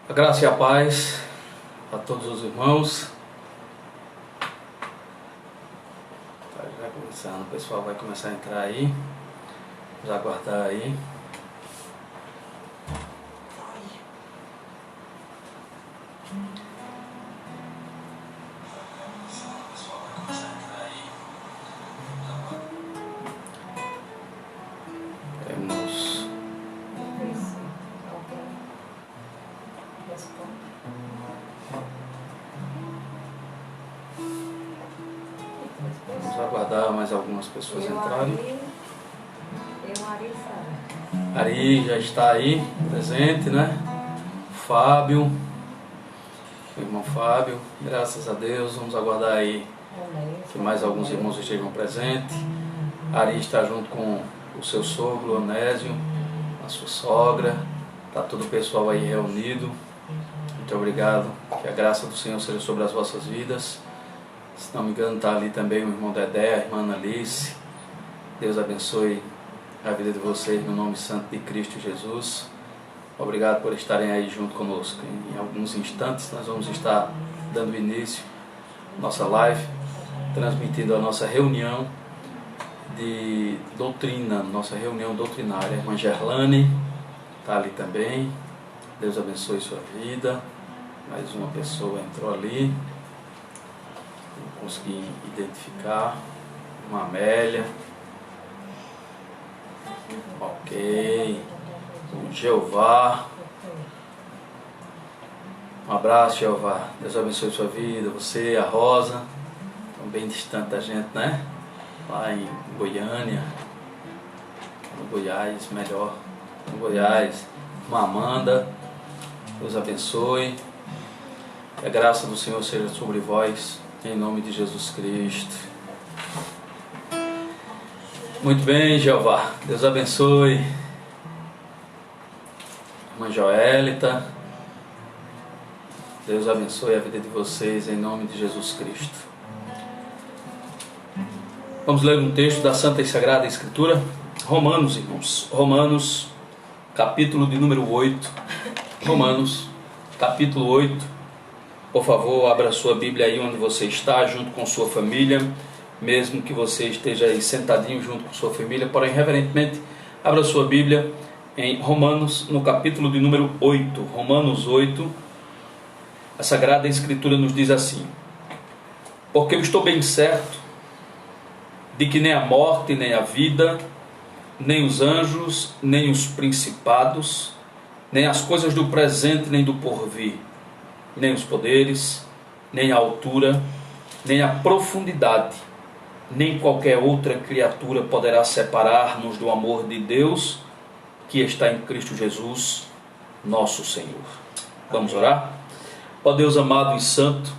A graça e a paz a todos os irmãos. Já começando, o pessoal vai começar a entrar aí. Vamos aguardar aí. Vamos aguardar mais algumas pessoas entrarem. Ari já está aí, presente, né? Fábio, o irmão Fábio, graças a Deus. Vamos aguardar aí que mais alguns irmãos estejam presentes. Ari está junto com o seu sogro, Onésio, a sua sogra. Está todo o pessoal aí reunido. Muito obrigado. Que a graça do Senhor seja sobre as vossas vidas. Se não me engano, está ali também o irmão Dedé, a irmã Analice. Deus abençoe a vida de vocês no nome santo de Cristo Jesus. Obrigado por estarem aí junto conosco. Em alguns instantes nós vamos estar dando início à nossa live, transmitindo a nossa reunião de doutrina, nossa reunião doutrinária. A irmã Gerlane está ali também. Deus abençoe sua vida. Mais uma pessoa entrou ali. Não consegui identificar. Uma Amélia. Ok. O Jeová. Um abraço, Jeová. Deus abençoe sua vida. Você, a Rosa. Estão bem distante da gente, né? Lá em Goiânia. No Goiás, melhor. No Goiás. Uma Amanda. Deus abençoe. Que a graça do Senhor seja sobre vós. Em nome de Jesus Cristo. Muito bem, Jeová. Deus abençoe. Irmã Joelita. Deus abençoe a vida de vocês em nome de Jesus Cristo. Vamos ler um texto da Santa e Sagrada Escritura. Romanos, irmãos. Romanos, capítulo de número 8. Romanos, capítulo 8. Por favor, abra sua Bíblia aí onde você está, junto com sua família. Mesmo que você esteja aí sentadinho junto com sua família, porém, reverentemente, abra sua Bíblia em Romanos, no capítulo de número 8. Romanos 8, a Sagrada Escritura nos diz assim: porque eu estou bem certo de que nem a morte, nem a vida, nem os anjos, nem os principados, nem as coisas do presente, nem do porvir, nem os poderes, nem a altura, nem a profundidade, nem qualquer outra criatura poderá separar-nos do amor de Deus que está em Cristo Jesus, nosso Senhor. Vamos orar? Ó Deus amado e santo,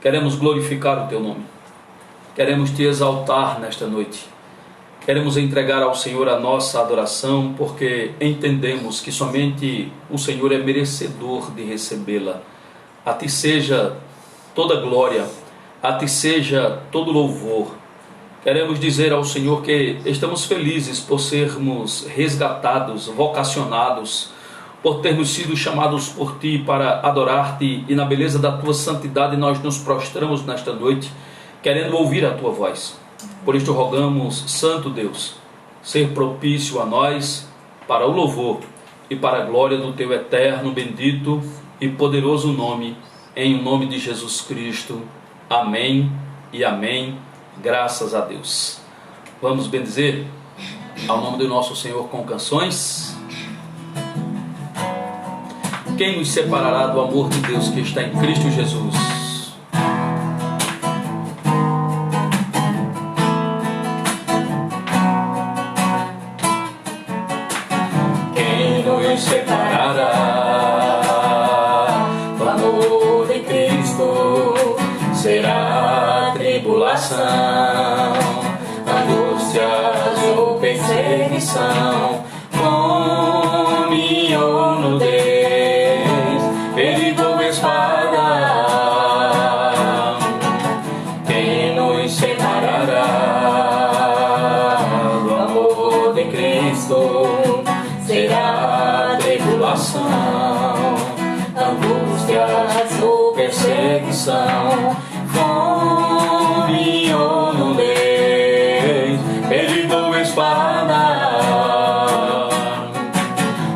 queremos glorificar o Teu nome, queremos Te exaltar nesta noite, queremos entregar ao Senhor a nossa adoração, porque entendemos que somente o Senhor é merecedor de recebê-la. A Ti seja toda glória, a Ti seja todo louvor. Queremos dizer ao Senhor que estamos felizes por sermos resgatados, vocacionados, por termos sido chamados por Ti para adorar-Te, e na beleza da Tua santidade nós nos prostramos nesta noite, querendo ouvir a Tua voz. Por isto rogamos, Santo Deus, ser propício a nós para o louvor e para a glória do Teu eterno, bendito e poderoso nome, em nome de Jesus Cristo. Amém e amém. Graças a Deus. Vamos bendizer ao nome do nosso Senhor com canções. Quem nos separará do amor de Deus que está em Cristo Jesus? Quem nos separará do amor de Cristo? Será tribulação, angústias ou perseguição, fome ou nudez, perigo ou espada. Quem nos separará do amor de Cristo? Será tribulação, angústias ou perseguição, fome ou nudez, ele tua espada.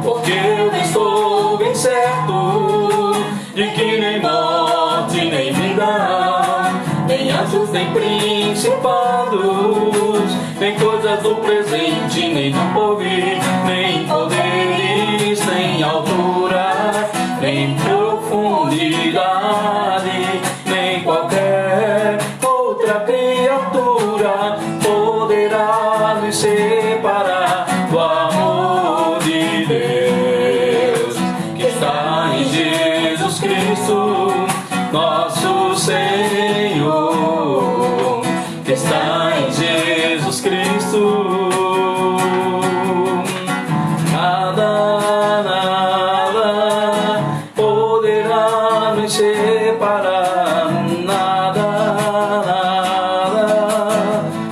Porque eu estou bem certo de que nem morte, nem vida, nem anjos, nem principados, nem coisas do presente, nem do porvir, nem poderes, nem altura, nem profundidade, nem qualquer outra criatura poderá nos separar do amor de Deus que está em Jesus Cristo, nosso Senhor, que está em Jesus Cristo. Nada poderá nos separar, nada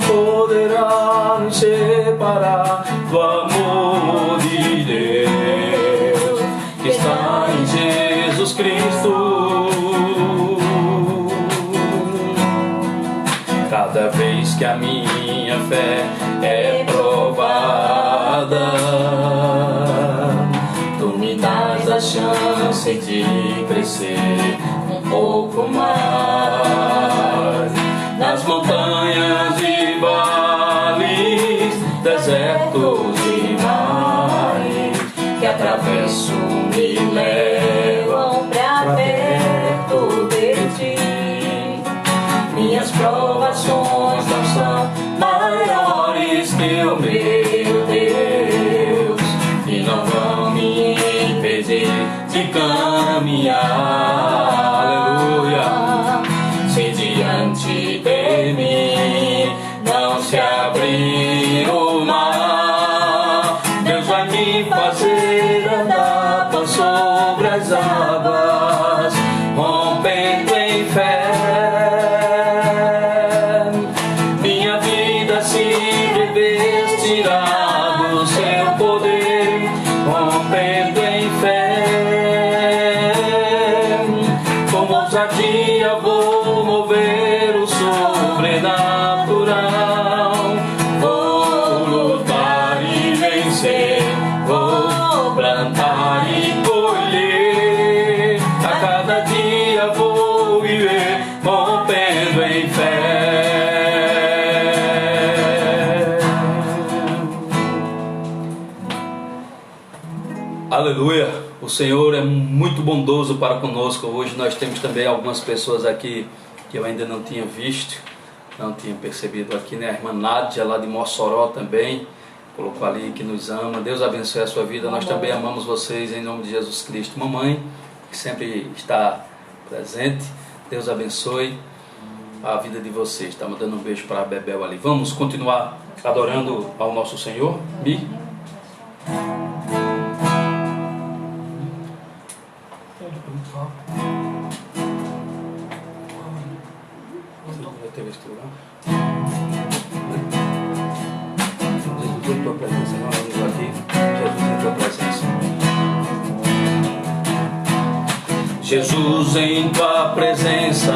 poderá nos separar do amor de Deus que está em Jesus Cristo. Cada vez que a minha fé é provada, tu me dás a chance de crescer um pouco mais. Nas montanhas e vales, desertos e mares que atravesso me levam pra perto de ti. Minhas provações não são maiores que o meu Deus e não vão me impedir de caminhar. Aleluia. Se diante de mim não se abrir o mar, Deus vai me fazer andar por sobre as águas, rompendo em fé. Minha vida se revestirá do seu poder, rompendo em fé. Com ousadia vou mover o sobrenatural, vou lutar e vencer, vou plantar e colher. A cada dia vou viver rompendo em fé. Aleluia! O Senhor é muito bondoso para conosco. Hoje nós temos também algumas pessoas aqui que eu ainda não tinha visto, não tinha percebido aqui, né? A irmã Nádia, lá de Mossoró também, colocou ali que nos ama. Deus abençoe a sua vida. Nós também amamos vocês em nome de Jesus Cristo. Mamãe, que sempre está presente, Deus abençoe a vida de vocês. Estamos dando um beijo para a Bebel ali. Vamos continuar adorando ao nosso Senhor? Mi? Jesus, em tua presença, nós vamos aqui. Jesus, em tua presença. Jesus, em tua presença,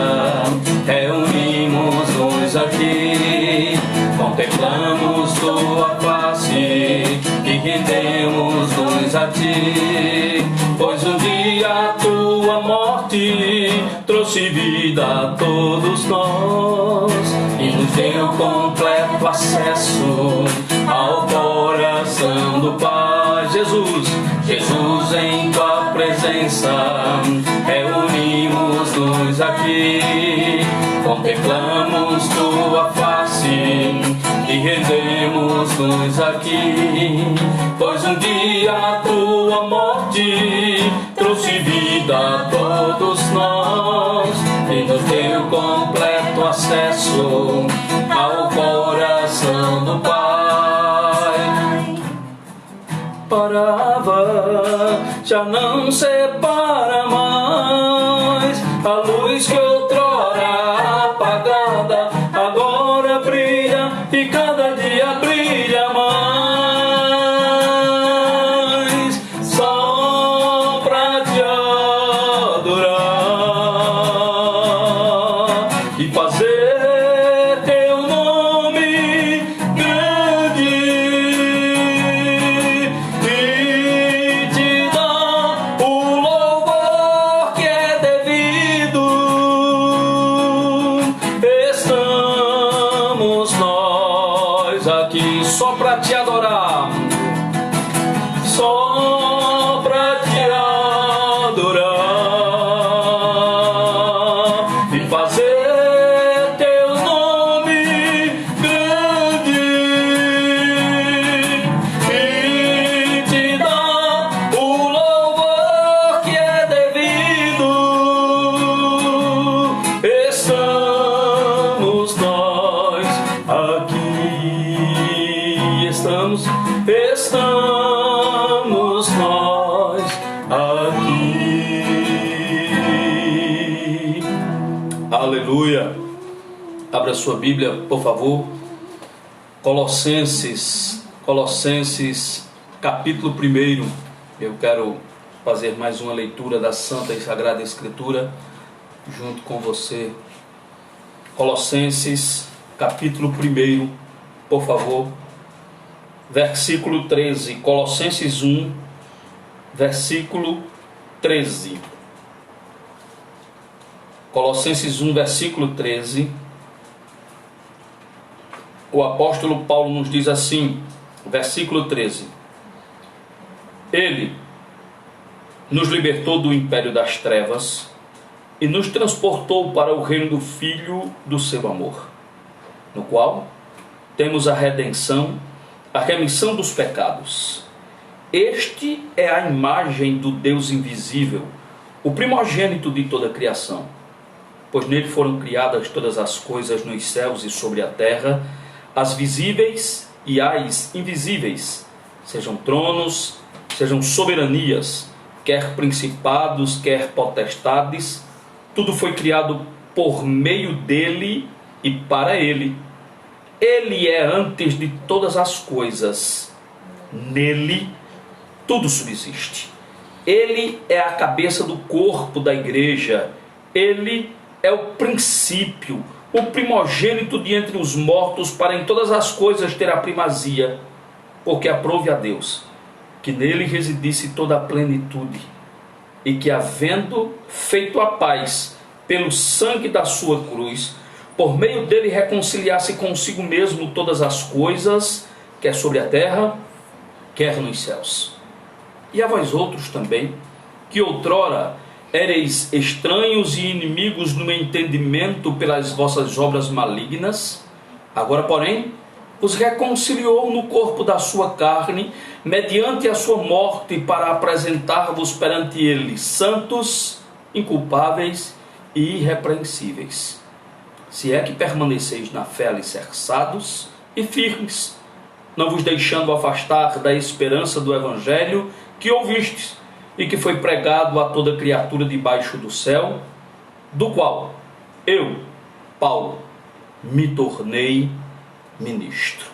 reunimos-nos aqui, contemplamos tua face e rendemos-nos a ti, pois um dia a tua morte trouxe vida a todos nós e nos deu completo acesso ao coração do Pai. Jesus, Jesus, em tua presença, reunimos-nos aqui, contemplamos tua face e rendemos-nos aqui, pois um dia a tua morte trouxe vida a todos nós e nos deu completo acesso ao coração do Pai. Parava, já não separa mais a luz que outrora apagada agora brilha e cada dia brilha mais. Só pra te Aleluia. Abra sua Bíblia, por favor. Colossenses, capítulo 1. Eu quero fazer mais uma leitura da Santa e Sagrada Escritura junto com você. Colossenses, capítulo 1, por favor. Versículo 13. Colossenses 1, versículo 13. Colossenses 1, versículo 13. O apóstolo Paulo nos diz assim, versículo 13: Ele nos libertou do império das trevas e nos transportou para o reino do Filho do seu amor, no qual temos a redenção, a remissão dos pecados. Este é a imagem do Deus invisível, o primogênito de toda a criação, pois nele foram criadas todas as coisas nos céus e sobre a terra, as visíveis e as invisíveis, sejam tronos, sejam soberanias, quer principados, quer potestades, tudo foi criado por meio dele e para ele. Ele é antes de todas as coisas, nele tudo subsiste. Ele é a cabeça do corpo da igreja, ele é o princípio, o primogênito de entre os mortos, para em todas as coisas ter a primazia, porque aprove a Deus que nele residisse toda a plenitude, e que, havendo feito a paz pelo sangue da sua cruz, por meio dele reconciliasse consigo mesmo todas as coisas, quer sobre a terra, quer nos céus. E a vós outros também, que outrora éreis estranhos e inimigos no entendimento pelas vossas obras malignas, agora, porém, os reconciliou no corpo da sua carne, mediante a sua morte, para apresentar-vos perante ele santos, inculpáveis e irrepreensíveis. Se é que permaneceis na fé alicerçados e firmes, não vos deixando afastar da esperança do Evangelho que ouvistes, e que foi pregado a toda criatura debaixo do céu, do qual eu, Paulo, me tornei ministro.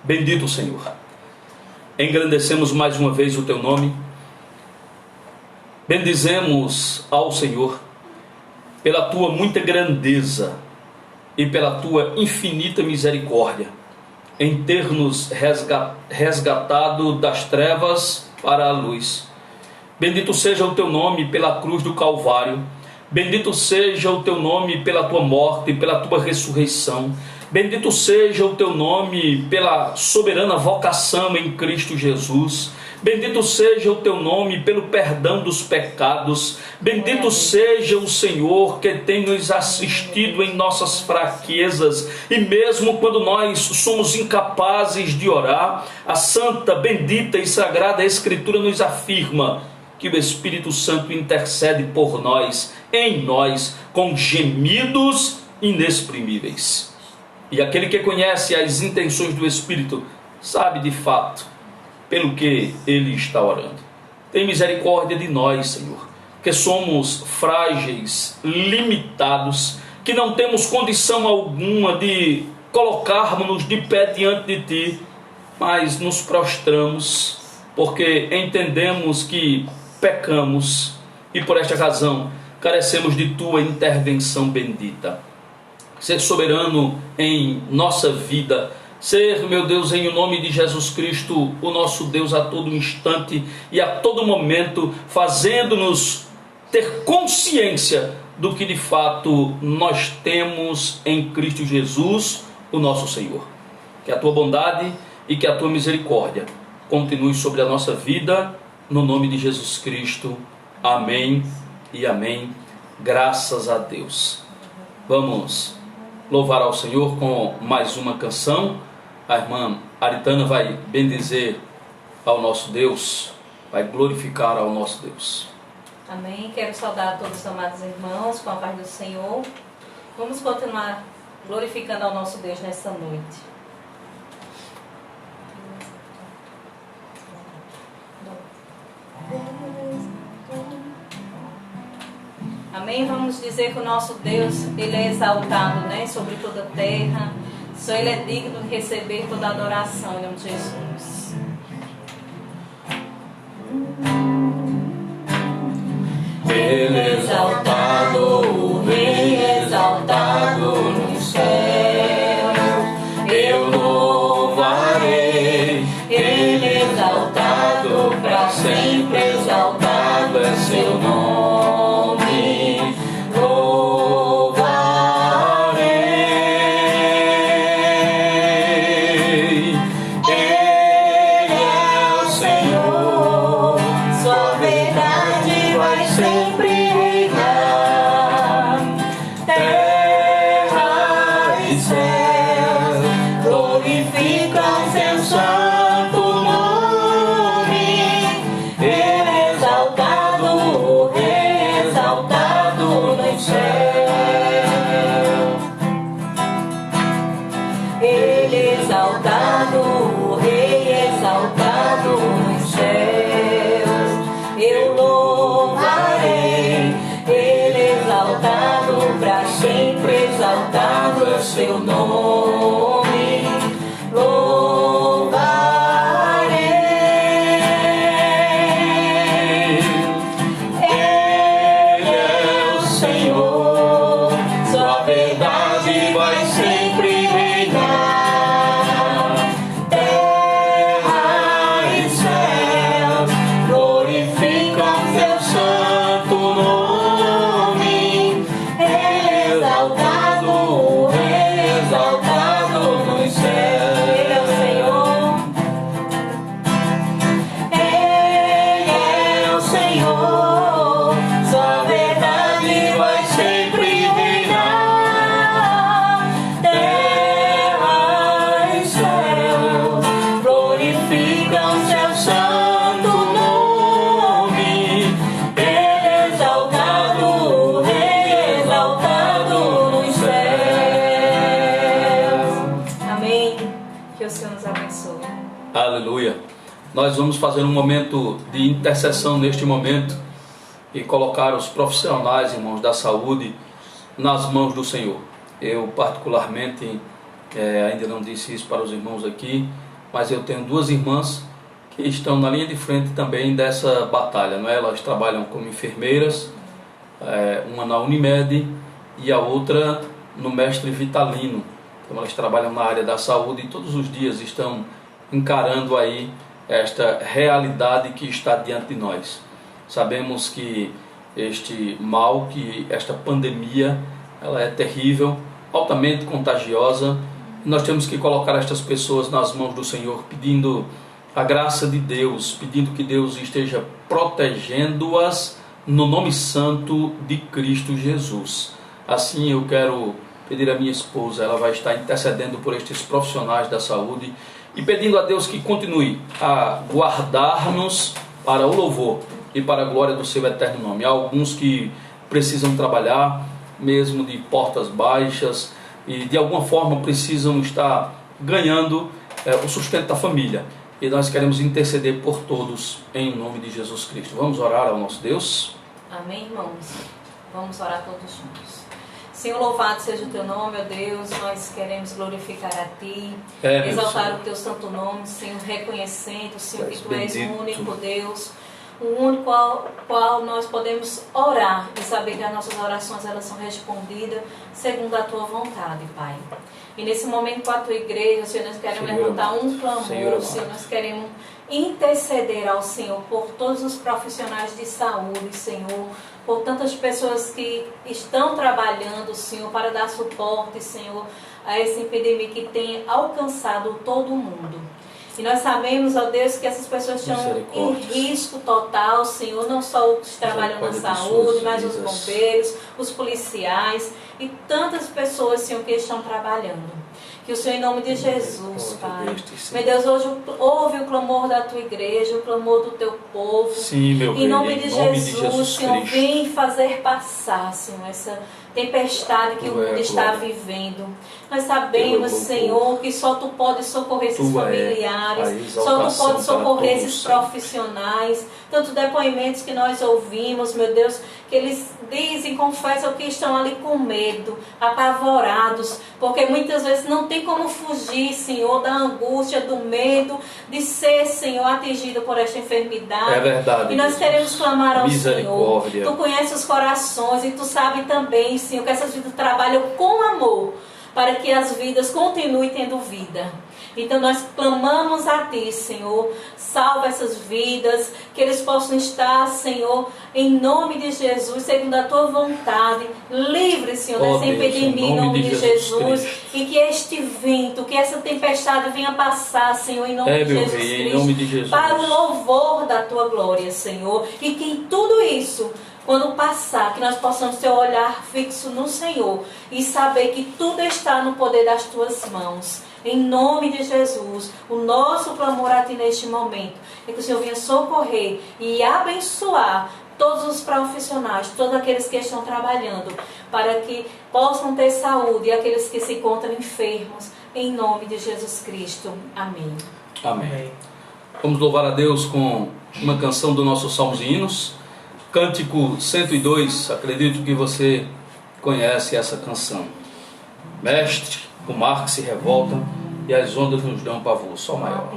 Bendito o Senhor. Engrandecemos mais uma vez o teu nome. Bendizemos ao Senhor pela tua muita grandeza e pela tua infinita misericórdia em ter nos resgatado das trevas para a luz. Bendito seja o teu nome pela cruz do Calvário. Bendito seja o teu nome pela tua morte e pela tua ressurreição. Bendito seja o teu nome pela soberana vocação em Cristo Jesus. Bendito seja o teu nome pelo perdão dos pecados. Bendito seja o Senhor que tem nos assistido em nossas fraquezas. E mesmo quando nós somos incapazes de orar, a santa, bendita e sagrada Escritura nos afirma que o Espírito Santo intercede por nós, em nós, com gemidos inexprimíveis. E aquele que conhece as intenções do Espírito sabe de fato pelo que ele está orando. Tem misericórdia de nós, Senhor, que somos frágeis, limitados, que não temos condição alguma de colocarmos-nos de pé diante de Ti, mas nos prostramos, porque entendemos que pecamos e por esta razão carecemos de Tua intervenção bendita. Ser soberano em nossa vida, ser, meu Deus, em o nome de Jesus Cristo, o nosso Deus a todo instante e a todo momento, fazendo-nos ter consciência do que de fato nós temos em Cristo Jesus, o nosso Senhor. Que a Tua bondade e que a Tua misericórdia continue sobre a nossa vida, no nome de Jesus Cristo. Amém e amém. Graças a Deus. Vamos louvar ao Senhor com mais uma canção. A irmã Aritana vai bendizer ao nosso Deus, vai glorificar ao nosso Deus. Amém. Quero saudar a todos os amados irmãos com a paz do Senhor. Vamos continuar glorificando ao nosso Deus nessa noite. Amém? Vamos dizer que o nosso Deus, Ele é exaltado, né, sobre toda a terra. Só Ele é digno de receber toda a adoração, em nome de Jesus. Ele é exaltado, o Rei exaltado no céu. Eu louvarei, Ele é exaltado, para sempre exaltado é seu nome. Louvarei, Ele é o Senhor, sua verdade vai sempre reinar. Terra e céu glorificam seu santo nome. Ele é exaltado, o Rei exaltado no céu. Ele é exaltado, o Rei exaltado nos céus. Eu louvarei, Ele é exaltado, para sempre exaltado é seu nome. Louvarei, Ele é o Senhor, sua verdade vai sempre reinar. Terra e céu glorificam seu santo nome. Ele é exaltado, o Rei exaltado nos céus. Ele é o Senhor, Ele é o Senhor, sua verdade vai sempre reinar. Terra e céu glorificam seu santo nome. Ele é exaltado, o Rei exaltado nos céus. Amém? Que o Senhor nos abençoe. Aleluia. Nós vamos fazer um momento de intercessão neste momento e colocar os profissionais, irmãos, da saúde nas mãos do Senhor. Eu particularmente ainda não disse isso para os irmãos aqui, mas eu tenho duas irmãs que estão na linha de frente também dessa batalha, não é? Elas trabalham como enfermeiras, uma na Unimed e a outra no Mestre Vitalino. Então elas trabalham na área da saúde e todos os dias estão encarando aí esta realidade que está diante de nós. Sabemos que este mal, que esta pandemia, ela é terrível, altamente contagiosa. Nós temos que colocar estas pessoas nas mãos do Senhor, pedindo a graça de Deus, pedindo que Deus esteja protegendo-as no nome santo de Cristo Jesus. Assim eu quero pedir à minha esposa, ela vai estar intercedendo por estes profissionais da saúde e pedindo a Deus que continue a guardar-nos para o louvor e para a glória do seu eterno nome. Há alguns que precisam trabalhar, mesmo de portas baixas, e de alguma forma precisam estar ganhando o sustento da família. E nós queremos interceder por todos em nome de Jesus Cristo. Vamos orar ao nosso Deus? Amém, irmãos? Vamos orar todos juntos. Senhor, louvado seja o teu nome, ó Deus. Nós queremos glorificar a ti, exaltar o teu santo nome, Senhor, reconhecendo, Senhor, que tu és o único Deus, o único qual nós podemos orar e saber que as nossas orações elas são respondidas segundo a tua vontade, Pai. E nesse momento com a tua igreja, Senhor, nós queremos levantar um clamor, Senhor, nós queremos interceder ao Senhor por todos os profissionais de saúde, Senhor, por tantas pessoas que estão trabalhando, Senhor, para dar suporte, Senhor, a essa epidemia que tem alcançado todo o mundo. E nós sabemos, ó Deus, que essas pessoas estão em risco total, Senhor, não só os que trabalham na saúde, mas os bombeiros, os policiais e tantas pessoas, Senhor, que estão trabalhando. Que o Senhor, em nome de Jesus, Pai, meu Deus, hoje ouve o clamor da tua igreja, o clamor do teu povo. Sim, meu Em nome de Jesus, Jesus Senhor, vem fazer passar, Senhor, essa tempestade que o mundo está vivendo. Nós sabemos, Senhor, que só Tu podes socorrer esses familiares, só Tu podes socorrer esses profissionais. Tanto depoimentos que nós ouvimos, meu Deus, que eles dizem, confessam que estão ali com medo, apavorados, porque muitas vezes não tem como fugir, Senhor, da angústia, do medo de ser, Senhor, atingido por esta enfermidade. É verdade. E nós queremos clamar ao Senhor. Tu conheces os corações e Tu sabe também, Senhor, que essas vidas trabalham com amor, para que as vidas continuem tendo vida. Então nós clamamos a Ti, Senhor, salva essas vidas, que eles possam estar, Senhor, em nome de Jesus, segundo a Tua vontade, livre, Senhor, dessa epidemia, em nome de Jesus, e que este vento, que essa tempestade venha passar, Senhor, em nome de Jesus Cristo, em nome de Jesus, para o louvor da Tua glória, Senhor, e que em tudo isso, quando passar, que nós possamos ter o olhar fixo no Senhor e saber que tudo está no poder das Tuas mãos. Em nome de Jesus, o nosso clamor a Ti neste momento é que o Senhor venha socorrer e abençoar todos os profissionais, todos aqueles que estão trabalhando, para que possam ter saúde, e aqueles que se encontram enfermos, em nome de Jesus Cristo. Amém. Amém. Vamos louvar a Deus com uma canção do nosso Salmos e Hinos, Cântico 102, acredito que você conhece essa canção. Mestre, o mar que se revolta e as ondas nos dão pavor, Sol maior.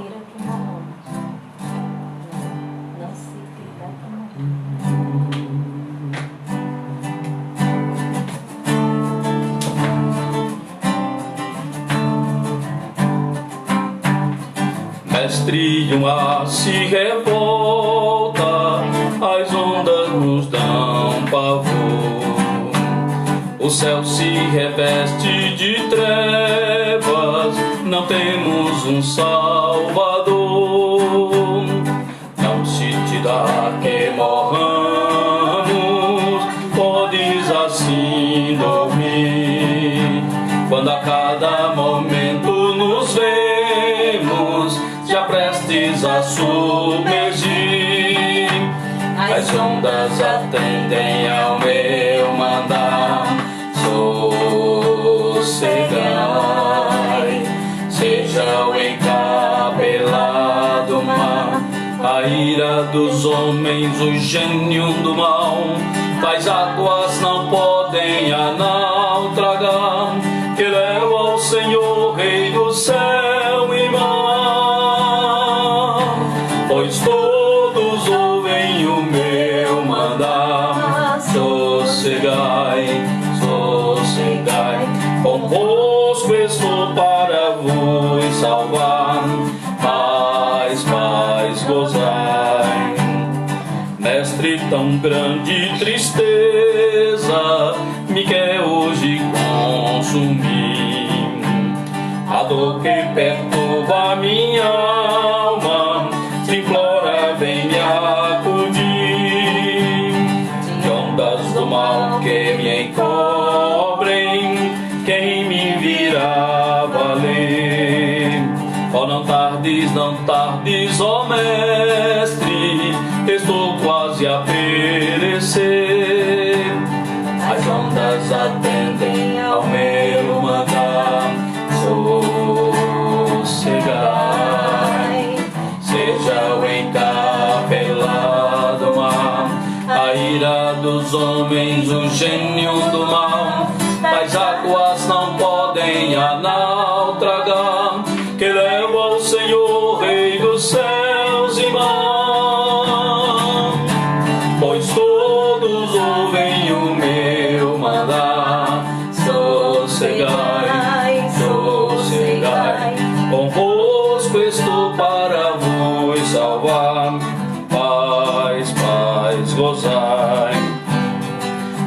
Mestre, o mar se revolta, as ondas nos dão pavor. O céu se reveste de trevas, não temos um Salvador. Não se te dá que morramos, podes assim dormir. Quando a cada momento nos vemos, já prestes a submergir, as ondas atendem ao meu mandar. Sossegai, seja o encabelado mar, a ira dos homens, o gênio do mal. Tais águas não podem a naufragar, que leva ao Senhor, Rei do céu e mar. Pois todos ouvem o meu mandar. Sossegai, convosco estou para vos salvar, paz, gozai. Mestre, tão grande tristeza me quer hoje consumir. A dor que perturba minha alma, te implora, vem me acudir. De ondas do mal que me encobrem, quem me virá valer? Oh, não tardes, ó Mestre, estou quase a perecer. As ondas atendem ao meu mandar. Sossegai, seja o encapelado mar, a ira dos homens, o gênio do mal. As águas não podem a naufragar, que leva ao Senhor, Rei dos céus e mar. Pois todos ouvem o meu mandar. Sossegai, sossegai, convosco estou para vos salvar. Paz, gozai.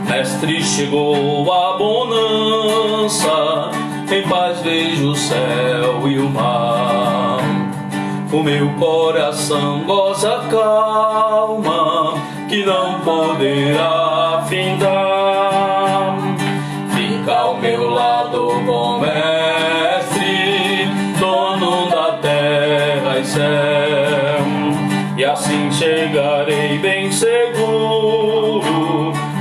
Mestre, chegou a bonança, em paz vejo o céu e o mar. O meu coração goza calma, que não poderá findar. Fica ao meu lado, bom Mestre, dono da terra e céu, e assim chegarei bem seguro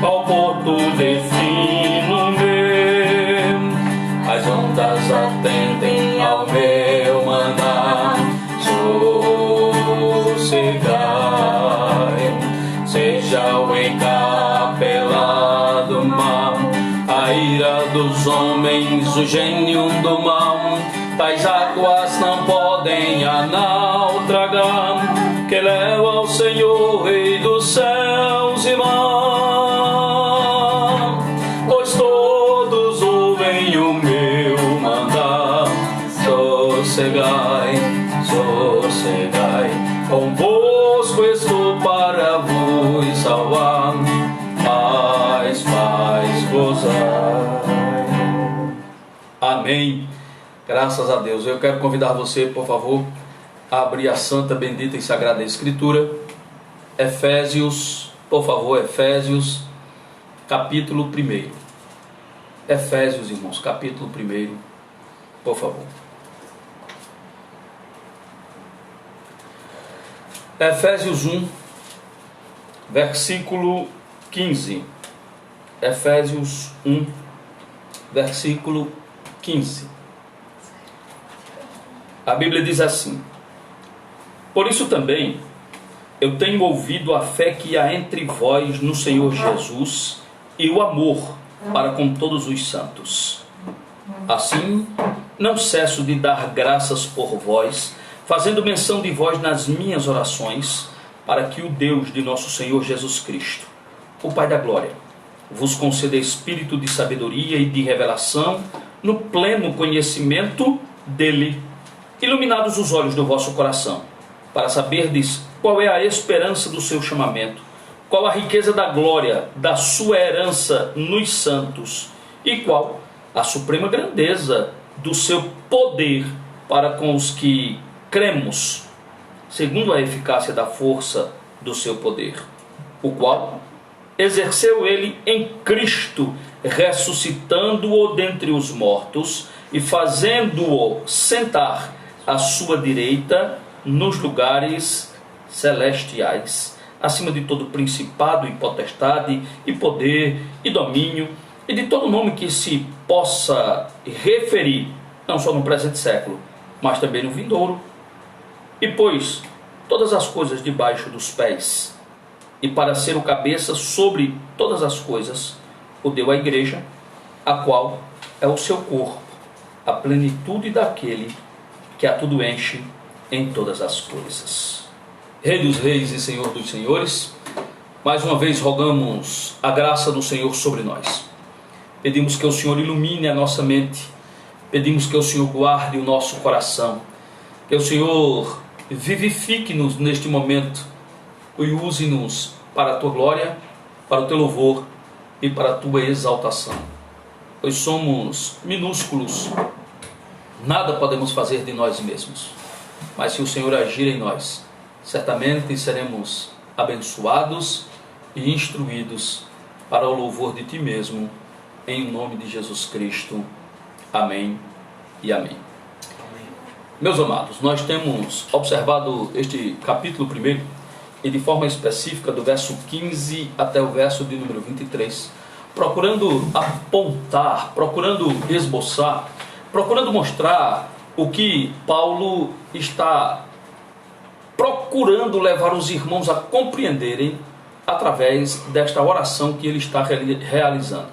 ao porto destino. seja o encapelado mal, a ira dos homens, o gênio do mal, tais águas não podem a naufragar, que leva ao Senhor, Rei dos céus e mar, pois todos ouvem o meu mandar, sossegai, sossegai, convosco estou para vos salvar, paz, paz, gozai. Amém. Graças a Deus. Eu quero convidar você, por favor, a abrir a santa, bendita e sagrada Escritura. Efésios, por favor, Efésios, capítulo 1. Efésios, irmãos, capítulo 1, por favor. Efésios 1, versículo 15. Efésios 1, versículo 15. A Bíblia diz assim: por isso também eu tenho ouvido a fé que há entre vós no Senhor Jesus e o amor para com todos os santos. Assim, não cesso de dar graças por vós, fazendo menção de vós nas minhas orações, para que o Deus de nosso Senhor Jesus Cristo, o Pai da glória, vos conceda espírito de sabedoria e de revelação no pleno conhecimento dele, iluminados os olhos do vosso coração, para saberdes qual é a esperança do seu chamamento, qual a riqueza da glória da sua herança nos santos, e qual a suprema grandeza do seu poder para com os que cremos, segundo a eficácia da força do seu poder, o qual exerceu ele em Cristo, ressuscitando-o dentre os mortos e fazendo-o sentar à sua direita nos lugares celestiais, acima de todo principado e potestade e poder e domínio e de todo nome que se possa referir, não só no presente século, mas também no vindouro. E pôs todas as coisas debaixo dos pés, e para ser o cabeça sobre todas as coisas, o deu à igreja, a qual é o seu corpo, a plenitude daquele que a tudo enche em todas as coisas. Rei dos reis e Senhor dos senhores, mais uma vez rogamos a graça do Senhor sobre nós. Pedimos que o Senhor ilumine a nossa mente, pedimos que o Senhor guarde o nosso coração, que o Senhor vivifique-nos neste momento e use-nos para a tua glória, para o teu louvor e para a tua exaltação. Pois somos minúsculos, nada podemos fazer de nós mesmos, mas se o Senhor agir em nós, certamente seremos abençoados e instruídos para o louvor de ti mesmo, em nome de Jesus Cristo. Amém e amém. Meus amados, nós temos observado este capítulo 1 e de forma específica do verso 15 até o verso de número 23, procurando apontar, procurando esboçar, procurando mostrar o que Paulo está procurando levar os irmãos a compreenderem através desta oração que ele está realizando.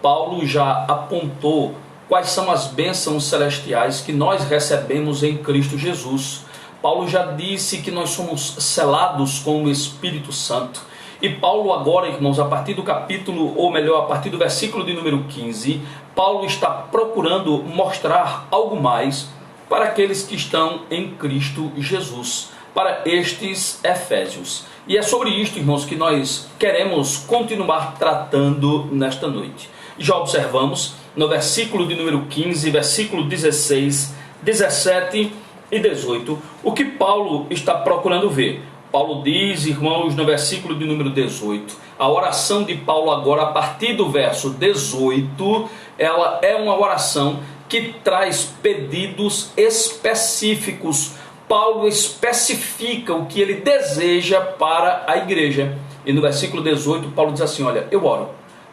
Paulo já apontou quais são as bênçãos celestiais que nós recebemos em Cristo Jesus. Paulo já disse que nós somos selados com o Espírito Santo. E Paulo agora, irmãos, a partir do capítulo, ou melhor, a partir do versículo de número 15, Paulo está procurando mostrar algo mais para aqueles que estão em Cristo Jesus, para estes efésios. E é sobre isto, irmãos, que nós queremos continuar tratando nesta noite. Já observamos no versículo de número 15, versículo 16, 17 e 18, o que Paulo está procurando ver. Paulo diz, irmãos, no versículo de número 18, a oração de Paulo agora, a partir do verso 18, ela é uma oração que traz pedidos específicos. Paulo especifica o que ele deseja para a igreja. E no versículo 18, Paulo diz assim, olha, eu oro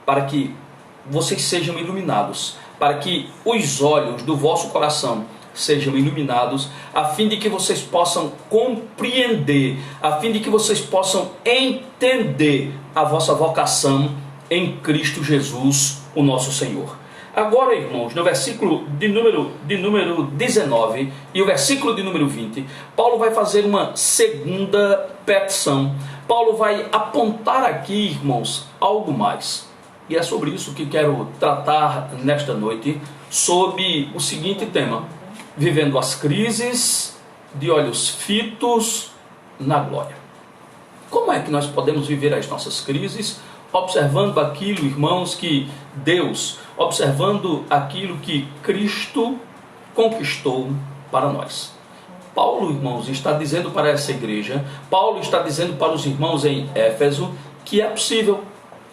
para que vocês sejam iluminados, para que os olhos do vosso coração sejam iluminados, a fim de que vocês possam compreender, a fim de que vocês possam entender a vossa vocação em Cristo Jesus, o nosso Senhor. Agora, irmãos, no versículo de número 19 e o versículo de número 20, Paulo vai fazer uma segunda petição. Paulo vai apontar aqui, irmãos, algo mais. E é sobre isso que quero tratar nesta noite, sob o seguinte tema: vivendo as crises de olhos fitos na glória. Como é que nós podemos viver as nossas crises? Observando aquilo, irmãos, que Deus, observando aquilo que Cristo conquistou para nós. Paulo, irmãos, está dizendo para essa igreja, Paulo está dizendo para os irmãos em Éfeso, que é possível,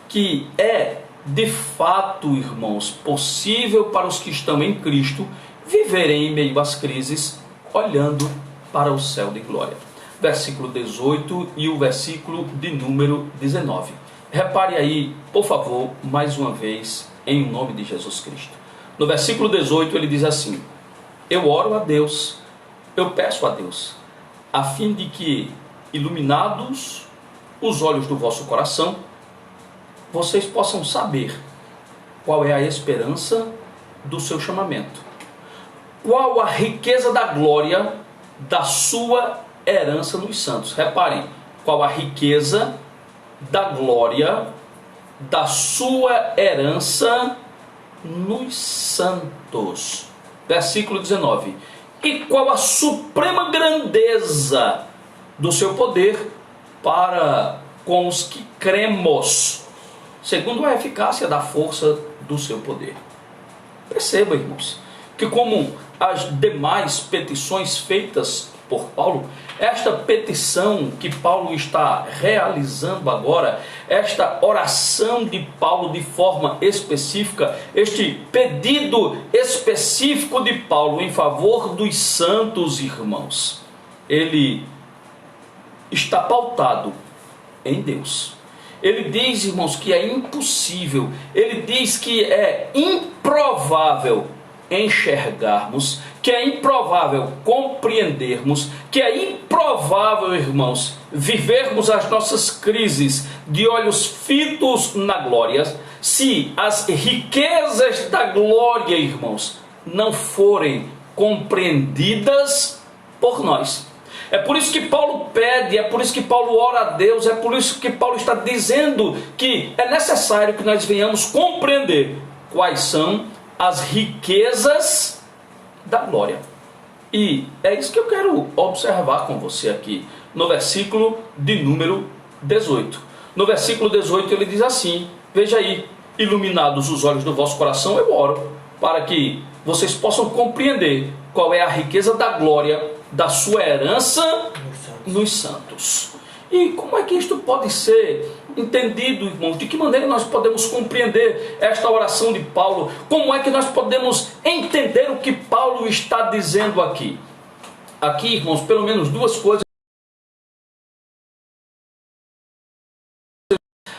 que é de fato, irmãos, possível para os que estão em Cristo viverem em meio às crises, olhando para o céu de glória. Versículo 18 e o versículo de número 19. Repare aí, por favor, mais uma vez, em nome de Jesus Cristo. No versículo 18 ele diz assim: eu oro a Deus, eu peço a Deus, a fim de que, iluminados os olhos do vosso coração, vocês possam saber qual é a esperança do seu chamamento, qual a riqueza da glória da sua herança nos santos. Reparem, qual a riqueza da glória da sua herança nos santos. Versículo 19. E qual a suprema grandeza do seu poder para com os que cremos, segundo a eficácia da força do seu poder. Perceba, irmãos, que como as demais petições feitas por Paulo, esta petição que Paulo está realizando agora, esta oração de Paulo de forma específica, este pedido específico de Paulo em favor dos santos irmãos, ele está pautado em Deus. Ele diz, irmãos, que é impossível, ele diz que é improvável enxergarmos, que é improvável compreendermos, que é improvável, irmãos, vivermos as nossas crises de olhos fitos na glória, se as riquezas da glória, irmãos, não forem compreendidas por nós. É por isso que Paulo pede, é por isso que Paulo ora a Deus, é por isso que Paulo está dizendo que é necessário que nós venhamos compreender quais são as riquezas da glória. E é isso que eu quero observar com você aqui, no versículo de número 18. No versículo 18 ele diz assim, veja aí: iluminados os olhos do vosso coração, eu oro, para que vocês possam compreender qual é a riqueza da glória da sua herança nos santos. E como é que isto pode ser entendido, irmãos? De que maneira nós podemos compreender esta oração de Paulo? Como é que nós podemos entender o que Paulo está dizendo aqui? Aqui, irmãos, pelo menos duas coisas.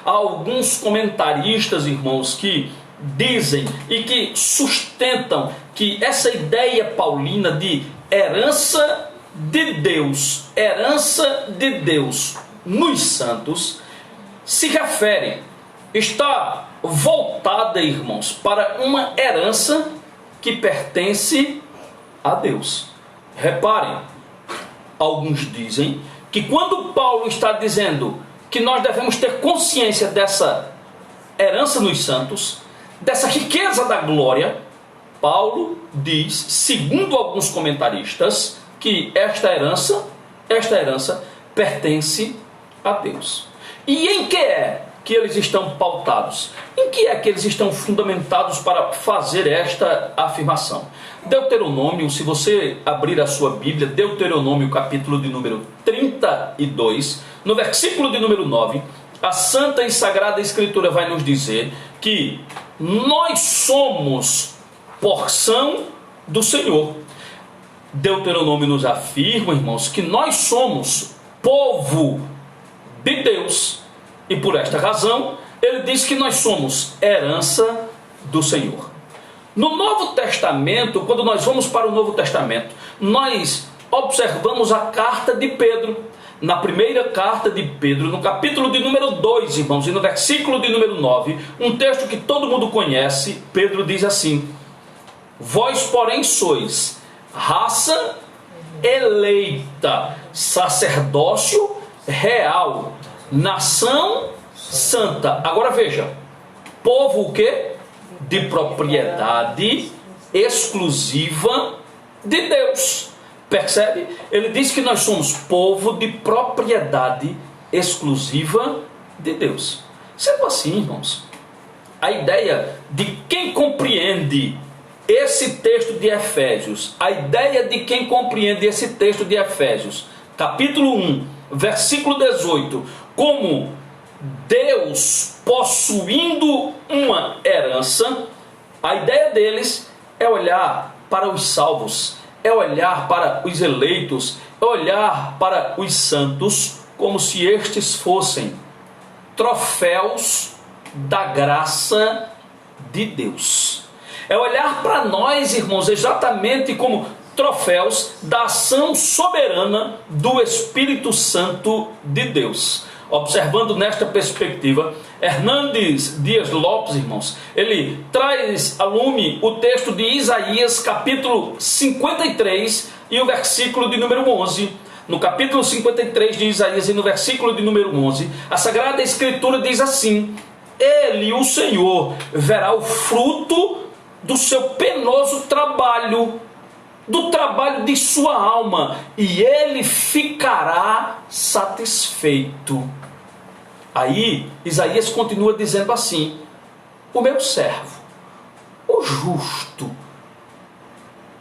Há alguns comentaristas, irmãos, que dizem e que sustentam que essa ideia paulina de herança de Deus nos santos, se refere, está voltada, irmãos, para uma herança que pertence a Deus. Reparem, alguns dizem que quando Paulo está dizendo que nós devemos ter consciência dessa herança nos santos, dessa riqueza da glória, Paulo diz, segundo alguns comentaristas, que esta herança pertence a Deus. E em que é que eles estão pautados? Em que é que eles estão fundamentados para fazer esta afirmação? Deuteronômio, se você abrir a sua Bíblia, Deuteronômio capítulo de número 32, no versículo de número 9, a Santa e Sagrada Escritura vai nos dizer que nós somos porção do Senhor. Deuteronômio nos afirma, irmãos, que nós somos povo de Deus, e por esta razão ele diz que nós somos herança do Senhor. No Novo Testamento, quando nós vamos para o Novo Testamento, nós observamos a carta de Pedro. Na primeira carta de Pedro, no capítulo de número 2, irmãos, e no versículo de número 9, um texto que todo mundo conhece, Pedro diz assim: vós, porém, sois raça eleita, sacerdócio real, nação santa. Agora veja, povo o quê? De propriedade exclusiva de Deus. Percebe? Ele diz que nós somos povo de propriedade exclusiva de Deus. Sendo assim, irmãos, a ideia de quem compreende esse texto de Efésios, a ideia de quem compreende esse texto de Efésios, capítulo 1, versículo 18, como Deus possuindo uma herança, a ideia deles é olhar para os salvos, é olhar para os eleitos, é olhar para os santos como se estes fossem troféus da graça de Deus. É olhar para nós, irmãos, exatamente como troféus da ação soberana do Espírito Santo de Deus. Observando nesta perspectiva, Hernandes Dias Lopes, irmãos, ele traz a lume o texto de Isaías, capítulo 53, e o versículo de número 11. No capítulo 53 de Isaías e no versículo de número 11, a Sagrada Escritura diz assim: ele, o Senhor, verá o fruto do seu penoso trabalho, do trabalho de sua alma, e ele ficará satisfeito. Aí Isaías continua dizendo assim: o meu servo, o justo,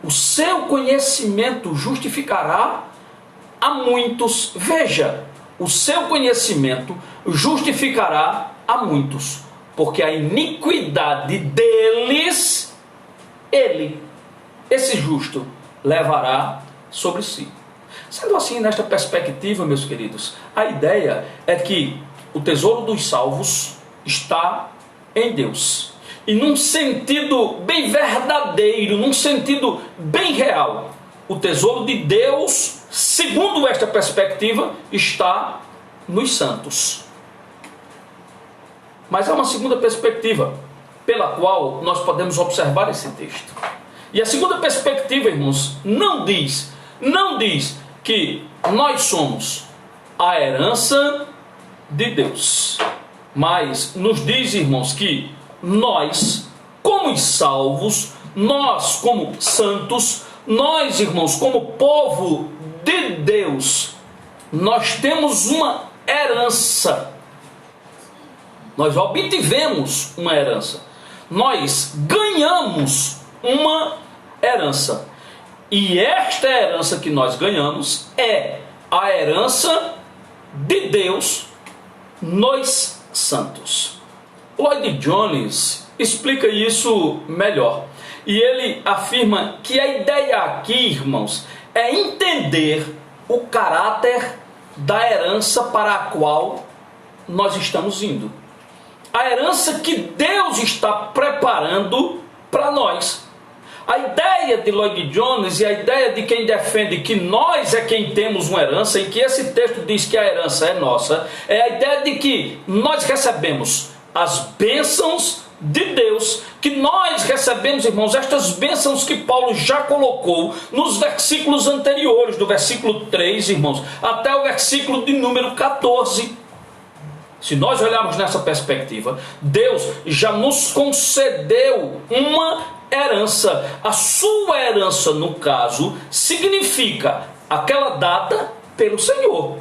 o seu conhecimento justificará a muitos. Veja, o seu conhecimento justificará a muitos, porque a iniquidade deles, ele, esse justo, levará sobre si. Sendo assim, nesta perspectiva, meus queridos, a ideia é que o tesouro dos salvos está em Deus. E num sentido bem verdadeiro, num sentido bem real, o tesouro de Deus, segundo esta perspectiva, está nos santos. Mas há uma segunda perspectiva pela qual nós podemos observar esse texto. E a segunda perspectiva, irmãos, não diz que nós somos a herança de Deus, mas nos diz, irmãos, que nós, como salvos, nós como santos, nós, irmãos, como povo de Deus, nós temos uma herança. Nós obtivemos uma herança. Nós ganhamos uma herança. E esta herança que nós ganhamos é a herança de Deus nos santos. Lloyd Jones explica isso melhor. E ele afirma que a ideia aqui, irmãos, é entender o caráter da herança para a qual nós estamos indo. A herança que Deus está preparando para nós. A ideia de Lloyd Jones e a ideia de quem defende que nós é quem temos uma herança, e que esse texto diz que a herança é nossa, é a ideia de que nós recebemos as bênçãos de Deus, que nós recebemos, irmãos, estas bênçãos que Paulo já colocou nos versículos anteriores, do versículo 3, irmãos, até o versículo de número 14. Se nós olharmos nessa perspectiva, Deus já nos concedeu uma herança. A sua herança, no caso, significa aquela dada pelo Senhor.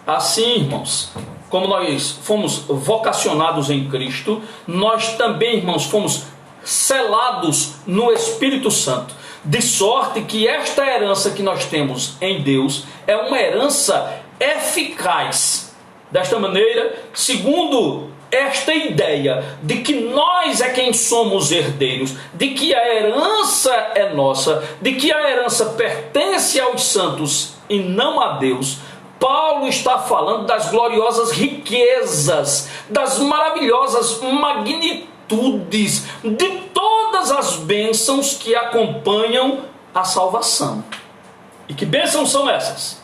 Assim, irmãos, como nós fomos vocacionados em Cristo, nós também, irmãos, fomos selados no Espírito Santo, de sorte que esta herança que nós temos em Deus é uma herança eficaz. Desta maneira, segundo esta ideia de que nós é quem somos herdeiros, de que a herança é nossa, de que a herança pertence aos santos e não a Deus, Paulo está falando das gloriosas riquezas, das maravilhosas magnitudes, de toda todas as bênçãos que acompanham a salvação. E que bênçãos são essas?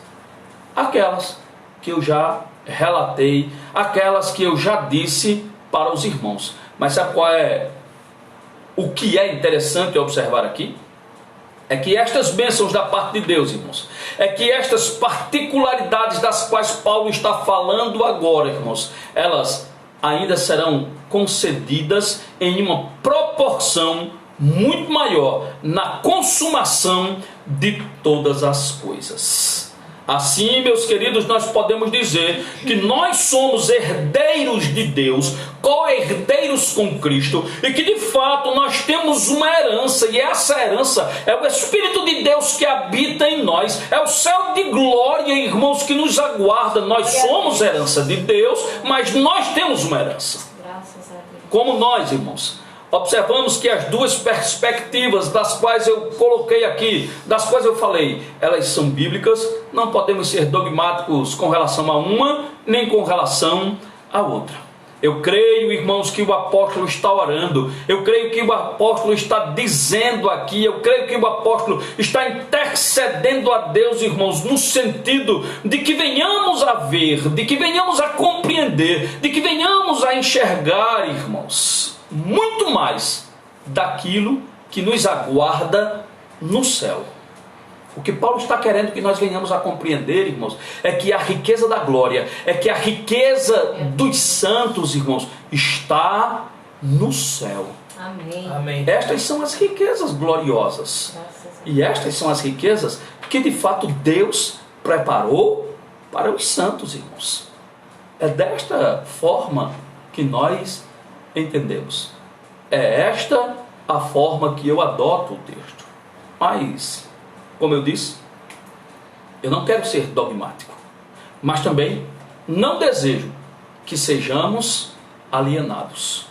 Aquelas que eu já relatei, aquelas que eu já disse para os irmãos. Mas sabe qual é o que é interessante observar aqui? É que estas bênçãos da parte de Deus, irmãos, é que estas particularidades das quais Paulo está falando agora, irmãos, elas ainda serão concedidas em uma proporção muito maior na consumação de todas as coisas. Assim, meus queridos, nós podemos dizer que nós somos herdeiros de Deus, co-herdeiros com Cristo, e que de fato nós temos uma herança, e essa herança é o Espírito de Deus que habita em nós, é o céu de glória, irmãos, que nos aguarda. Nós somos herança de Deus, mas nós temos uma herança. Graças a Deus. Como nós, irmãos, observamos que as duas perspectivas das quais eu coloquei aqui, das quais eu falei, elas são bíblicas. Não podemos ser dogmáticos com relação a uma, nem com relação à outra. Eu creio, irmãos, que o apóstolo está orando, eu creio que o apóstolo está dizendo aqui, eu creio que o apóstolo está intercedendo a Deus, irmãos, no sentido de que venhamos a ver, de que venhamos a compreender, de que venhamos a enxergar, irmãos, muito mais daquilo que nos aguarda no céu. O que Paulo está querendo que nós venhamos a compreender, irmãos, é que a riqueza da glória, é que a riqueza dos santos, irmãos, está no céu. Amém. Amém. Estas são as riquezas gloriosas. E estas são as riquezas que de fato Deus preparou para os santos, irmãos. É desta forma que nós entendemos. É esta a forma que eu adoto o texto. Mas, como eu disse, eu não quero ser dogmático, mas também não desejo que sejamos alienados.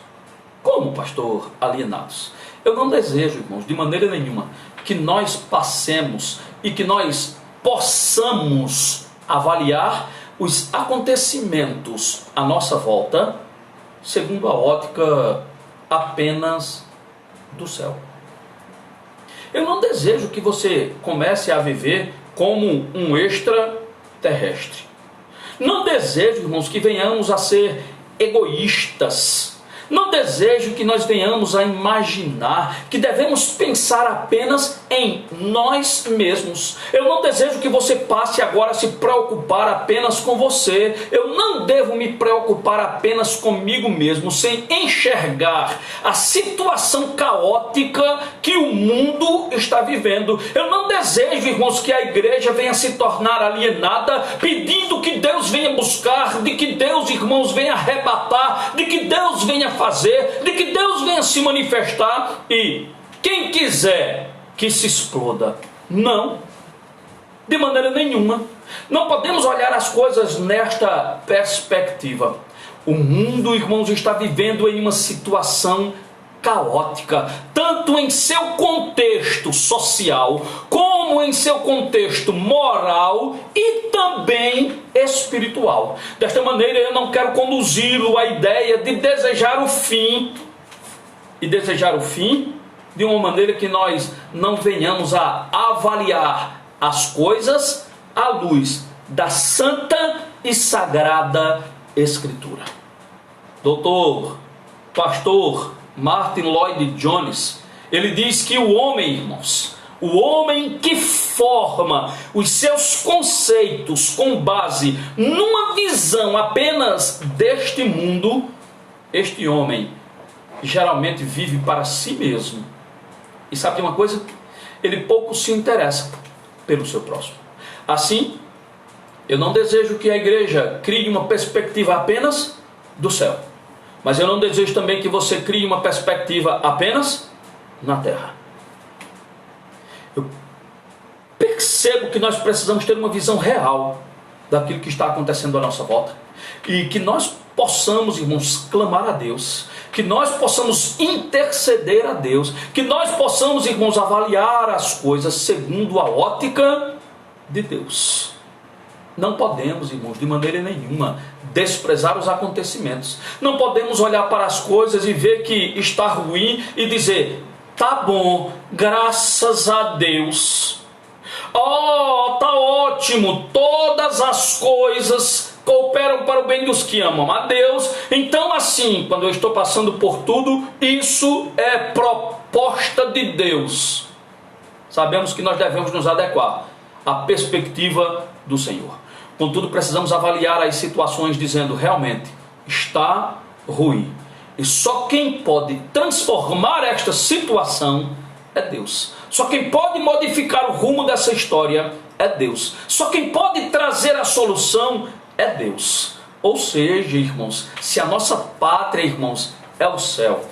Como, pastor, alienados? Eu não desejo, irmãos, de maneira nenhuma, que nós passemos e que nós possamos avaliar os acontecimentos à nossa volta segundo a ótica apenas do céu. Eu não desejo que você comece a viver como um extraterrestre. Não desejo, irmãos, que venhamos a ser egoístas. Não desejo que nós venhamos a imaginar que devemos pensar apenas em nós mesmos. Eu não desejo que você passe agora a se preocupar apenas com você. Eu não devo me preocupar apenas comigo mesmo, sem enxergar a situação caótica que o mundo está vivendo. Eu não desejo, irmãos, que a igreja venha se tornar alienada, pedindo que Deus venha buscar, de que Deus, irmãos, venha arrebatar, de que Deus venha fazer, de que Deus venha se manifestar e quem quiser que se exploda. Não, de maneira nenhuma. Não podemos olhar as coisas nesta perspectiva. O mundo, irmãos, está vivendo em uma situação caótica, tanto em seu contexto social, como em seu contexto moral e também espiritual. Desta maneira, eu não quero conduzi-lo à ideia de desejar o fim, e desejar o fim de uma maneira que nós não venhamos a avaliar as coisas à luz da santa e sagrada Escritura. Doutor, pastor Martin Lloyd Jones, ele diz que o homem, irmãos, o homem que forma os seus conceitos com base numa visão apenas deste mundo, este homem geralmente vive para si mesmo. E sabe de uma coisa? Ele pouco se interessa pelo seu próximo. Assim, eu não desejo que a igreja crie uma perspectiva apenas do céu. Mas eu não desejo também que você crie uma perspectiva apenas na terra. Eu percebo que nós precisamos ter uma visão real daquilo que está acontecendo à nossa volta. E que nós possamos, irmãos, clamar a Deus. Que nós possamos interceder a Deus. Que nós possamos, irmãos, avaliar as coisas segundo a ótica de Deus. Não podemos, irmãos, de maneira nenhuma desprezar os acontecimentos. Não podemos olhar para as coisas e ver que está ruim e dizer: tá bom, graças a Deus. Oh, tá ótimo, todas as coisas cooperam para o bem dos que amam a Deus. Então assim, quando eu estou passando por tudo, isso é proposta de Deus. Sabemos que nós devemos nos adequar à perspectiva do Senhor. Contudo, precisamos avaliar as situações dizendo, realmente, está ruim. E só quem pode transformar esta situação é Deus. Só quem pode modificar o rumo dessa história é Deus. Só quem pode trazer a solução é Deus. Ou seja, irmãos, se a nossa pátria, irmãos, é o céu,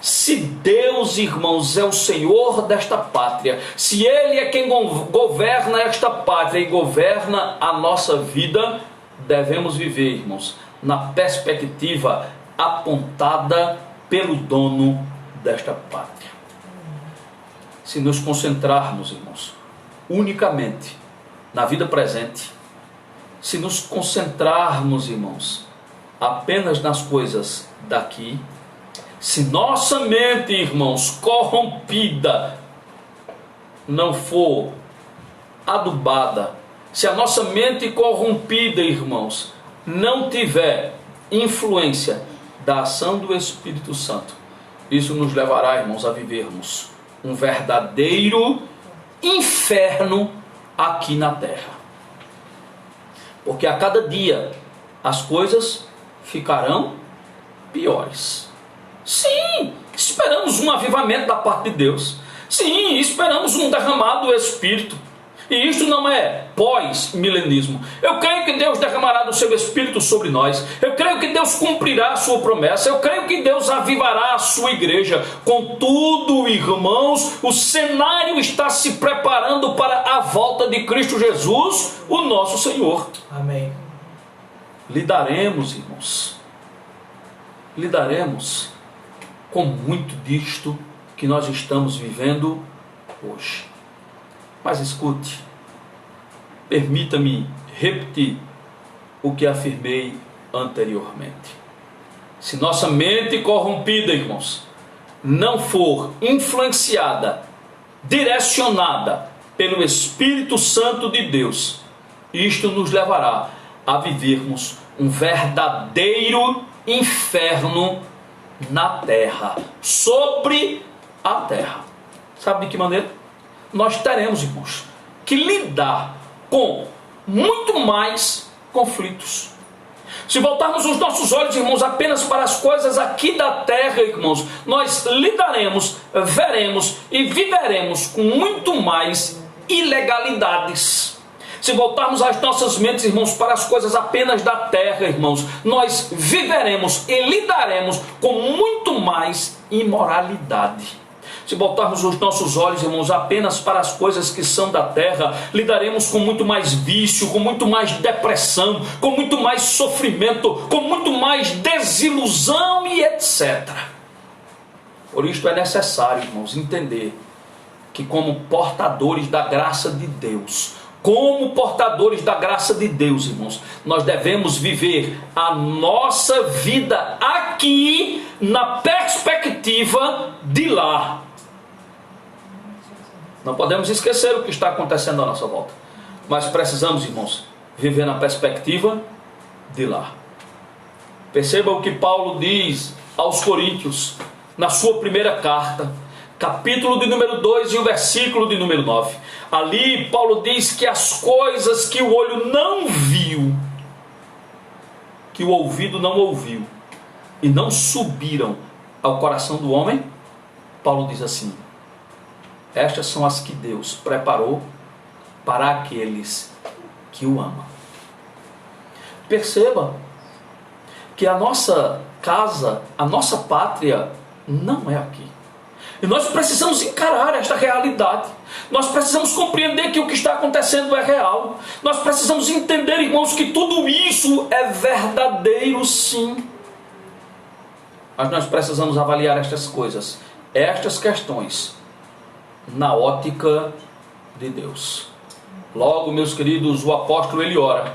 se Deus, irmãos, é o Senhor desta pátria, se Ele é quem governa esta pátria e governa a nossa vida, devemos viver, irmãos, na perspectiva apontada pelo dono desta pátria. Se nos concentrarmos, irmãos, unicamente na vida presente, se nos concentrarmos, irmãos, apenas nas coisas daqui, se nossa mente, irmãos, corrompida não for adubada, se a nossa mente corrompida, irmãos, não tiver influência da ação do Espírito Santo, isso nos levará, irmãos, a vivermos um verdadeiro inferno aqui na terra. Porque a cada dia as coisas ficarão piores. Sim, esperamos um avivamento da parte de Deus. Sim, esperamos um derramado do Espírito. E isto não é pós-milenismo. Eu creio que Deus derramará do seu Espírito sobre nós. Eu creio que Deus cumprirá a sua promessa. Eu creio que Deus avivará a sua igreja. Contudo, irmãos, o cenário está se preparando para a volta de Cristo Jesus, o nosso Senhor. Amém. Lidaremos, irmãos. Lidaremos com muito disto que nós estamos vivendo hoje. Mas escute, permita-me repetir o que afirmei anteriormente. Se nossa mente corrompida, irmãos, não for influenciada, direcionada pelo Espírito Santo de Deus, isto nos levará a vivermos um verdadeiro inferno na terra, sobre a terra. Sabe de que maneira? Nós teremos, irmãos, que lidar com muito mais conflitos. Se voltarmos os nossos olhos, irmãos, apenas para as coisas aqui da terra, irmãos, nós lidaremos, veremos e viveremos com muito mais ilegalidades. Se voltarmos as nossas mentes, irmãos, para as coisas apenas da terra, irmãos, nós viveremos e lidaremos com muito mais imoralidade. Se voltarmos os nossos olhos, irmãos, apenas para as coisas que são da terra, lidaremos com muito mais vício, com muito mais depressão, com muito mais sofrimento, com muito mais desilusão e etc. Por isto é necessário, irmãos, entender que como portadores da graça de Deus, irmãos, nós devemos viver a nossa vida aqui na perspectiva de lá. Não podemos esquecer o que está acontecendo à nossa volta, mas precisamos, irmãos, viver na perspectiva de lá. Perceba o que Paulo diz aos Coríntios, na sua primeira carta, capítulo de número 2 e o versículo de número 9. Ali Paulo diz que as coisas que o olho não viu, que o ouvido não ouviu e não subiram ao coração do homem, Paulo diz assim: estas são as que Deus preparou para aqueles que o amam. Perceba que a nossa casa, a nossa pátria não é aqui. E nós precisamos encarar esta realidade. Nós precisamos compreender que o que está acontecendo é real. Nós precisamos entender, irmãos, que tudo isso é verdadeiro, sim. Mas nós precisamos avaliar estas coisas, estas questões, na ótica de Deus. Logo, meus queridos, o apóstolo ele ora.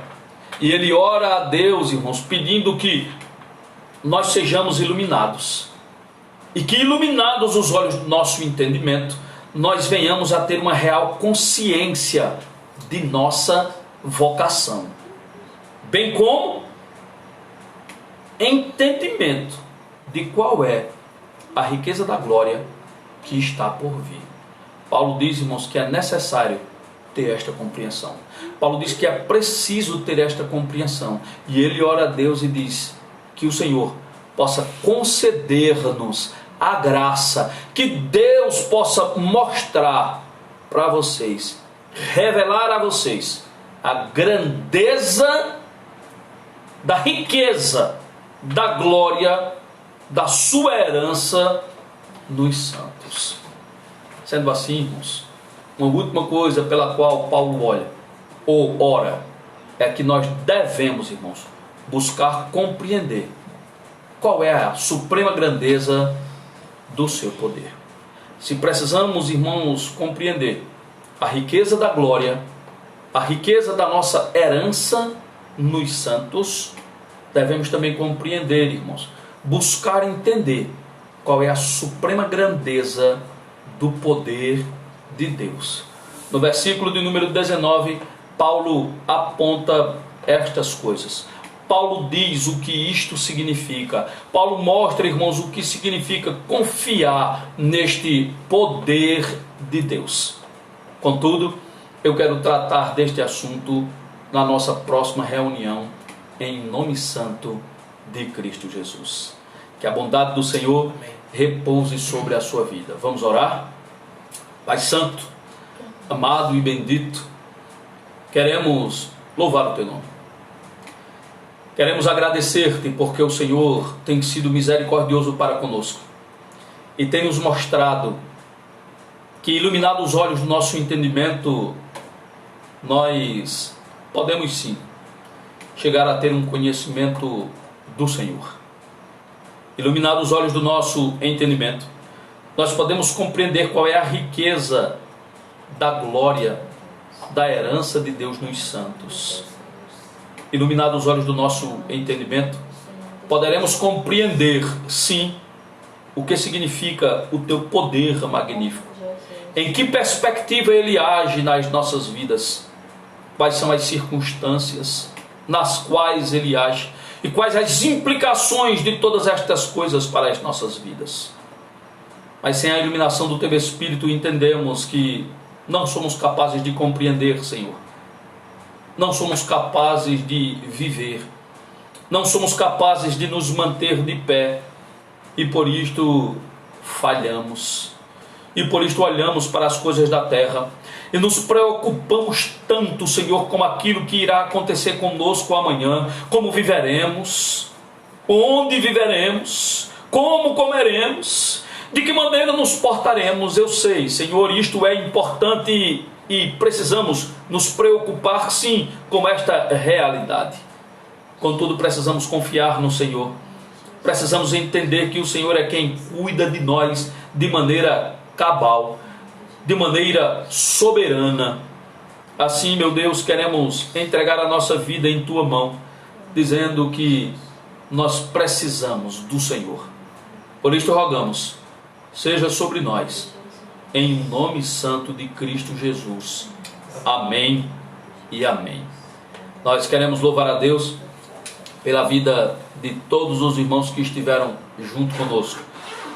E ele ora a Deus, irmãos, pedindo que nós sejamos iluminados. e que, iluminados os olhos do nosso entendimento, nós venhamos a ter uma real consciência de nossa vocação, bem como entendimento de qual é a riqueza da glória que está por vir. Paulo diz, irmãos, que é necessário ter esta compreensão. Paulo diz que é preciso ter esta compreensão, e ele ora a Deus e diz que o Senhor possa conceder-nos a graça, que Deus possa mostrar para vocês, revelar a vocês a grandeza da riqueza, da glória, da sua herança nos santos. Sendo assim, irmãos, uma última coisa pela qual Paulo olha, ou ora, é que nós devemos, irmãos, buscar compreender qual é a suprema grandeza do seu poder. Se precisamos, irmãos, compreender a riqueza da glória, a riqueza da nossa herança nos santos, devemos também compreender, irmãos, buscar entender qual é a suprema grandeza do poder de Deus. No versículo de número 19, Paulo aponta estas coisas. Paulo diz o que isto significa. Paulo mostra, irmãos, o que significa confiar neste poder de Deus. Contudo, eu quero tratar deste assunto na nossa próxima reunião, em nome santo de Cristo Jesus. Que a bondade do Senhor repouse sobre a sua vida. Vamos orar? Pai Santo, amado e bendito, queremos louvar o Teu nome. Queremos agradecer-te porque o Senhor tem sido misericordioso para conosco e tem nos mostrado que, iluminados os olhos do nosso entendimento, nós podemos sim chegar a ter um conhecimento do Senhor. Iluminados os olhos do nosso entendimento, nós podemos compreender qual é a riqueza da glória, da herança de Deus nos santos. Iluminados os olhos do nosso entendimento, poderemos compreender, sim, o que significa o Teu poder magnífico, em que perspectiva Ele age nas nossas vidas, quais são as circunstâncias nas quais Ele age e quais as implicações de todas estas coisas para as nossas vidas. Mas sem a iluminação do Teu Espírito entendemos que não somos capazes de compreender, Senhor. Não somos capazes de viver, não somos capazes de nos manter de pé, e por isto falhamos, e por isto olhamos para as coisas da terra, e nos preocupamos tanto, Senhor, com aquilo que irá acontecer conosco amanhã, como viveremos, onde viveremos, como comeremos, de que maneira nos portaremos. Eu sei, Senhor, isto é importante e precisamos nos preocupar sim com esta realidade. Contudo, precisamos confiar no Senhor. Precisamos entender que o Senhor é quem cuida de nós de maneira cabal, de maneira soberana. Assim, meu Deus, queremos entregar a nossa vida em Tua mão, dizendo que nós precisamos do Senhor. Por isto rogamos, seja sobre nós, em nome santo de Cristo Jesus. Amém e amém. Nós queremos louvar a Deus pela vida de todos os irmãos que estiveram junto conosco.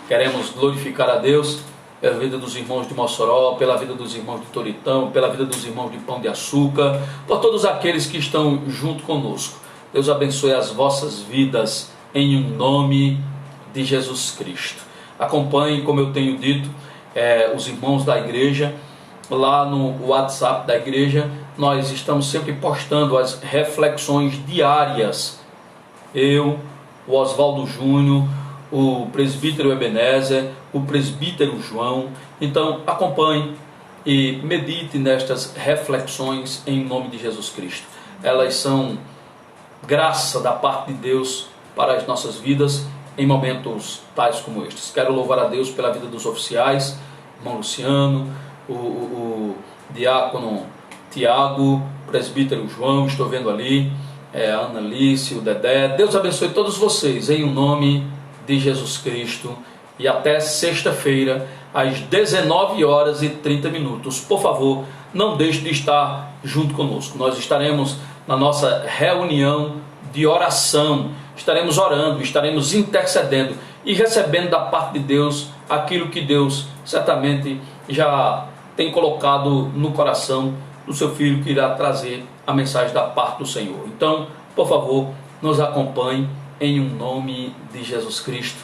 Queremos glorificar a Deus pela vida dos irmãos de Mossoró, pela vida dos irmãos de Toritão, pela vida dos irmãos de Pão de Açúcar, por todos aqueles que estão junto conosco. Deus abençoe as vossas vidas em nome de Jesus Cristo. Acompanhe, como eu tenho dito, os irmãos da igreja, lá no WhatsApp da igreja. Nós estamos sempre postando as reflexões diárias. Eu, o Oswaldo Júnior, o presbítero Ebenezer, o presbítero João. Então acompanhe e medite nestas reflexões em nome de Jesus Cristo. Elas são graça da parte de Deus para as nossas vidas em momentos tais como estes. Quero louvar a Deus pela vida dos oficiais, irmão Luciano, o diácono Tiago, o presbítero João, estou vendo ali, a Ana Alice, o Dedé. Deus abençoe todos vocês em nome de Jesus Cristo e até sexta-feira, às 19h30. Por favor, não deixe de estar junto conosco. Nós estaremos na nossa reunião de oração, estaremos orando, estaremos intercedendo e recebendo da parte de Deus aquilo que Deus certamente já tem colocado no coração do seu filho, que irá trazer a mensagem da parte do Senhor. Então, por favor, nos acompanhe em nome de Jesus Cristo.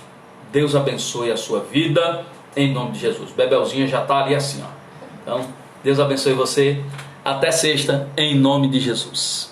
Deus abençoe a sua vida em nome de Jesus. Bebelzinha já está ali assim, ó. Então, Deus abençoe você. Até sexta, em nome de Jesus.